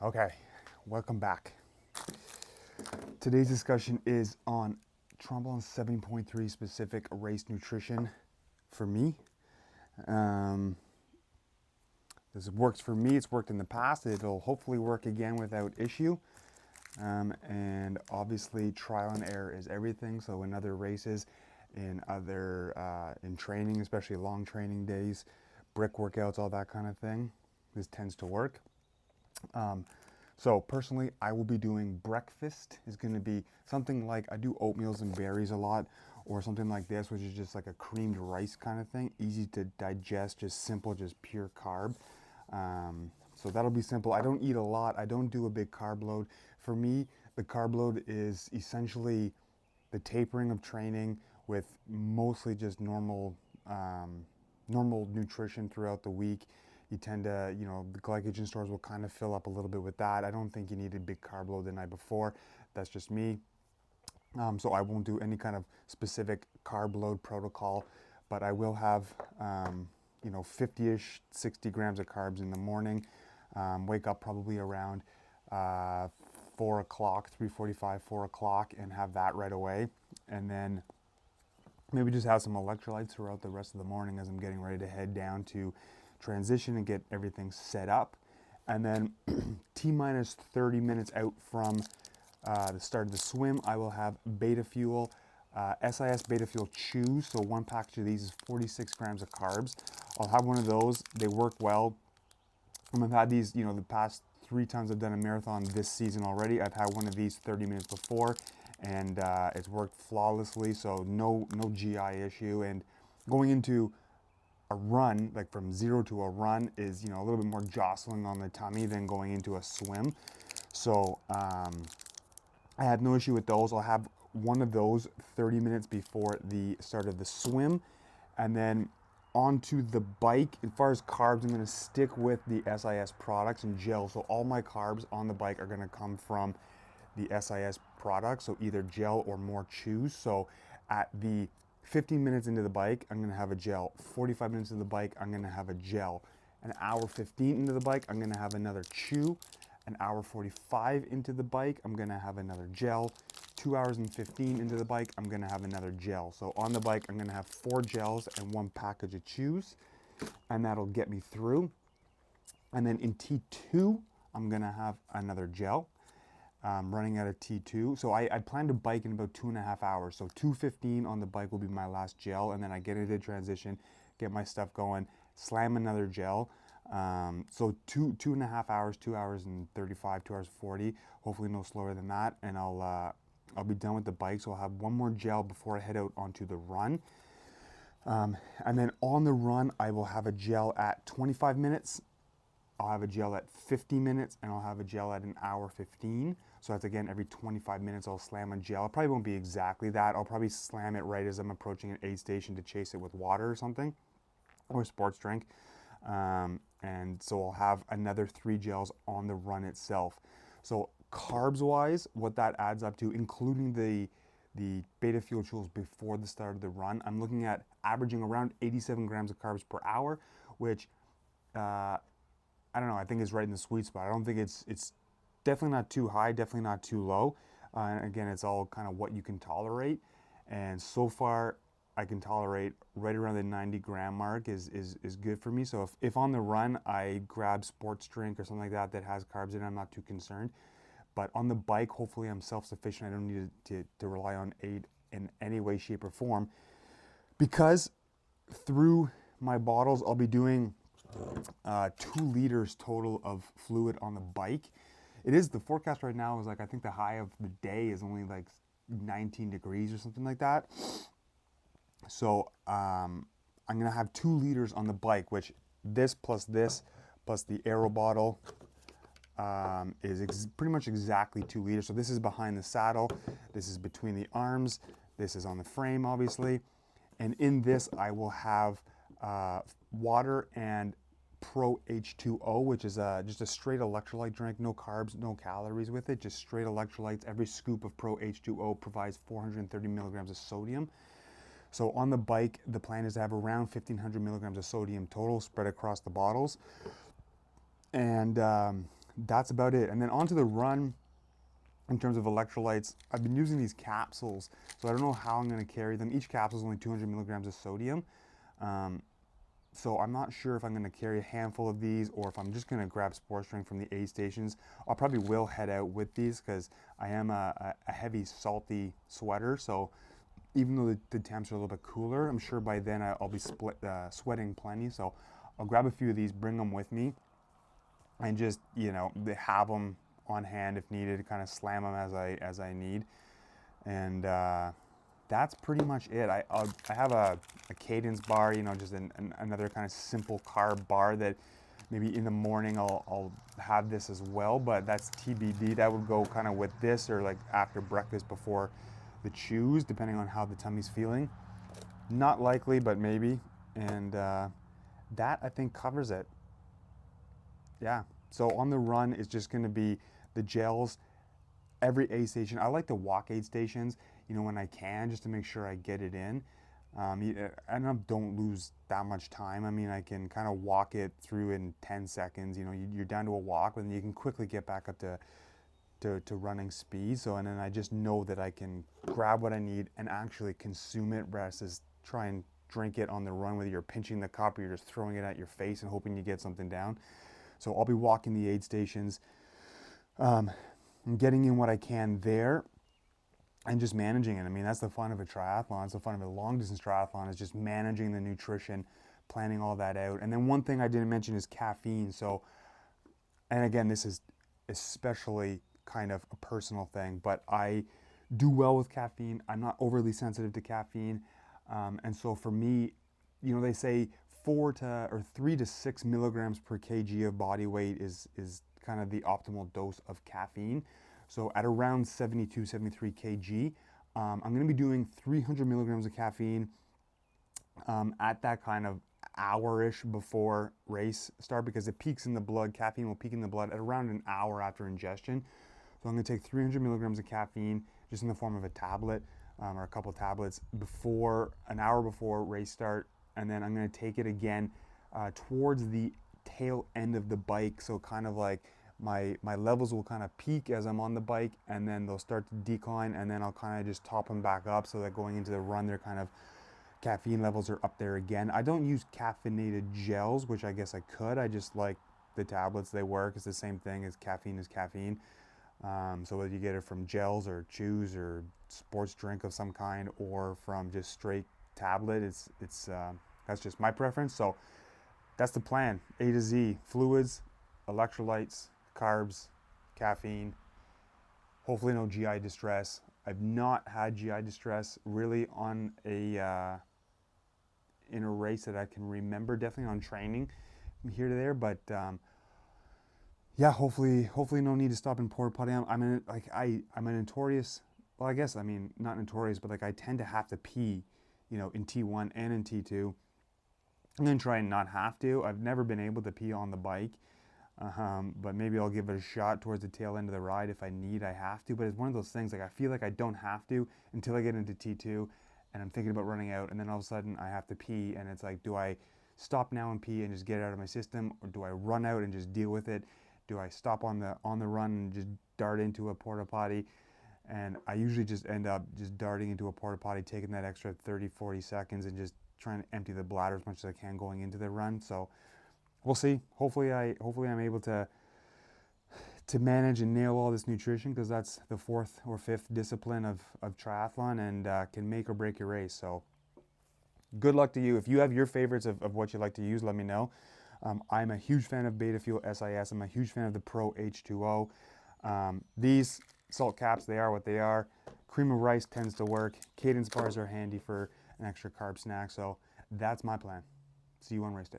Okay, welcome back. Today's discussion is on Tremblant 70.3 specific race nutrition for me. Um, this works for me, it's worked in the past, it'll hopefully work again without issue. And obviously, trial and error is everything. So, in other races, in training, especially long training days, brick workouts, all that kind of thing, this tends to work. So personally, I will be doing breakfast. Is going to be something like I do oatmeals and berries a lot, or something like this, which is just like a creamed rice kind of thing, easy to digest, just simple, just pure carb. So that'll be simple. I don't eat a lot. I don't do a big carb load. For me, the carb load is essentially the tapering of training with mostly just normal nutrition throughout the week. You tend to, the glycogen stores will kind of fill up a little bit with that. I don't think you need a big carb load the night before. That's just me. So I won't do any kind of specific carb load protocol, but I will have, 50-ish, 60 grams of carbs in the morning. Wake up probably around 4 o'clock, 3:45, 4 o'clock, and have that right away. And then maybe just have some electrolytes throughout the rest of the morning as I'm getting ready to head down to transition and get everything set up. And then T minus 30 minutes out from the start of the swim, I will have beta fuel, SIS beta fuel chews. So one package of these is 46 grams of carbs. I'll have one of those. They work well. I've had these, the past 3 times I've done a marathon this season already. I've had one of these 30 minutes before, and it's worked flawlessly. So no GI issue. And going into a run, like from zero to a run, is a little bit more jostling on the tummy than going into a swim. So I have no issue with those. I'll have one of those 30 minutes before the start of the swim, and then onto the bike. As far as carbs, I'm going to stick with the SIS products and gel. So all my carbs on the bike are going to come from the SIS products, so either gel or more chews. So at the 15 minutes into the bike, I'm going to have a gel. 45 minutes into the bike, I'm going to have a gel. An hour 15 into the bike, I'm going to have another chew. An hour 45 into the bike, I'm going to have another gel. 2 hours and 15 into the bike, I'm going to have another gel. So on the bike, I'm going to have 4 gels and 1 package of chews, and that'll get me through. And then in T2, I'm going to have another gel. Running out of T2. So I plan to bike in about 2.5 hours. So 2:15 on the bike will be my last gel, and then I get into transition, get my stuff going, slam another gel. So 2.5 hours, 2 hours and 35, 2 hours 40, hopefully no slower than that, and I'll be done with the bike. So I'll have one more gel before I head out onto the run. And then on the run, I will have a gel at 25 minutes. I'll have a gel at 50 minutes, and I'll have a gel at an hour 15. So that's, again, every 25 minutes I'll slam a gel. It probably won't be exactly that. I'll probably slam it right as I'm approaching an aid station to chase it with water or something, or sports drink. And so I'll have another 3 gels on the run itself. So carbs wise, what that adds up to, including the beta fuel chews before the start of the run, I'm looking at averaging around 87 grams of carbs per hour, which I don't know, I think it's right in the sweet spot. I don't think it's definitely not too high, definitely not too low. And again, it's all kind of what you can tolerate. And so far, I can tolerate right around the 90-gram mark is good for me. So if on the run I grab sports drink or something like that that has carbs in it, I'm not too concerned. But on the bike, hopefully I'm self-sufficient. I don't need to rely on aid in any way, shape, or form. Because through my bottles, I'll be doing 2 liters total of fluid on the bike. It is, the forecast right now is like, I think the high of the day is only like 19 degrees or something like that. So I'm gonna have 2 liters on the bike, which this plus the Aero bottle is pretty much exactly 2 liters. So this is behind the saddle, this is between the arms, this is on the frame, obviously. And in this, I will have water and Pro H2O, which is just a straight electrolyte drink, no carbs, no calories with it, just straight electrolytes. Every scoop of Pro H2O provides 430 milligrams of sodium. So on the bike, the plan is to have around 1,500 milligrams of sodium total spread across the bottles. And that's about it. And then onto the run. In terms of electrolytes, I've been using these capsules, so I don't know how I'm going to carry them. Each capsule is only 200 milligrams of sodium. So I'm not sure if I'm going to carry a handful of these or if I'm just going to grab sports drink from the aid stations. I'll probably will head out with these because I am a heavy salty sweater, so even though the temps are a little bit cooler, I'm sure by then I'll be sweating plenty. So I'll grab a few of these, bring them with me, and just, you know, they have them on hand if needed, kind of slam them as I need. And that's pretty much it. I have a cadence bar, you know, just another kind of simple carb bar that maybe in the morning I'll have this as well, but that's TBD. That would go kind of with this or like after breakfast before the chews, depending on how the tummy's feeling. Not likely, but maybe. And that I think covers it. Yeah. So on the run, it's just going to be the gels. Every aid station, I like to walk aid stations, you know, when I can, just to make sure I get it in. And don't lose that much time. I mean, I can kind of walk it through in 10 seconds. You know, you're down to a walk, and you can quickly get back up to running speed. So, and then I just know that I can grab what I need and actually consume it versus try and drink it on the run, whether you're pinching the cup or you're just throwing it at your face and hoping you get something down. So I'll be walking the aid stations, and getting in what I can there and just managing it. I mean, that's the fun of a triathlon. It's the fun of a long distance triathlon, is just managing the nutrition, planning all that out. And then one thing I didn't mention is caffeine. So, and again, this is especially kind of a personal thing, but I do well with caffeine. I'm not overly sensitive to caffeine. And so for me, you know, they say 3 to 6 milligrams per kg of body weight is kind of the optimal dose of caffeine. So at around 72, 73 kg, I'm going to be doing 300 milligrams of caffeine at that kind of hour-ish before race start, because it peaks in the blood. Caffeine will peak in the blood at around an hour after ingestion. So I'm going to take 300 milligrams of caffeine just in the form of a tablet or a couple tablets an hour before race start. And then I'm going to take it again towards the tail end of the bike. So kind of like my levels will kind of peak as I'm on the bike, and then they'll start to decline, and then I'll kind of just top them back up so that going into the run, they're kind of caffeine levels are up there again. I don't use caffeinated gels, which I guess I could. I just like the tablets. They work. It's the same thing as caffeine is caffeine. So whether you get it from gels or chews or sports drink of some kind or from just straight tablet, it's that's just my preference. So that's the plan. A to Z: fluids, electrolytes, carbs, caffeine. Hopefully no GI distress. I've not had GI distress really on in a race that I can remember. Definitely on training from here to there, but yeah, hopefully no need to stop in porta potty. I'm a notorious. Well, I guess, I mean, not notorious, but like I tend to have to pee, you know, in T1 and in T2. I'm gonna try and not have to. I've never been able to pee on the bike, but maybe I'll give it a shot towards the tail end of the ride if I have to. But it's one of those things, like I feel like I don't have to until I get into T2 and I'm thinking about running out, and then all of a sudden I have to pee, and it's like, do I stop now and pee and just get it out of my system, or do I run out and just deal with it? Do I stop on the run and just dart into a porta potty? And I usually just end up just darting into a porta potty, taking that extra 30, 40 seconds and just trying to empty the bladder as much as I can going into the run. So we'll see. Hopefully I'm able to manage and nail all this nutrition, because that's the 4th or 5th discipline of triathlon, and can make or break your race. So good luck to you. If you have your favorites of what you like to use, let me know. I'm a huge fan of Beta Fuel SIS. I'm a huge fan of the Pro H2O. These salt caps, they are what they are. Cream of rice tends to work. Cadence bars are handy for an extra carb snack. So that's my plan. See you on race day.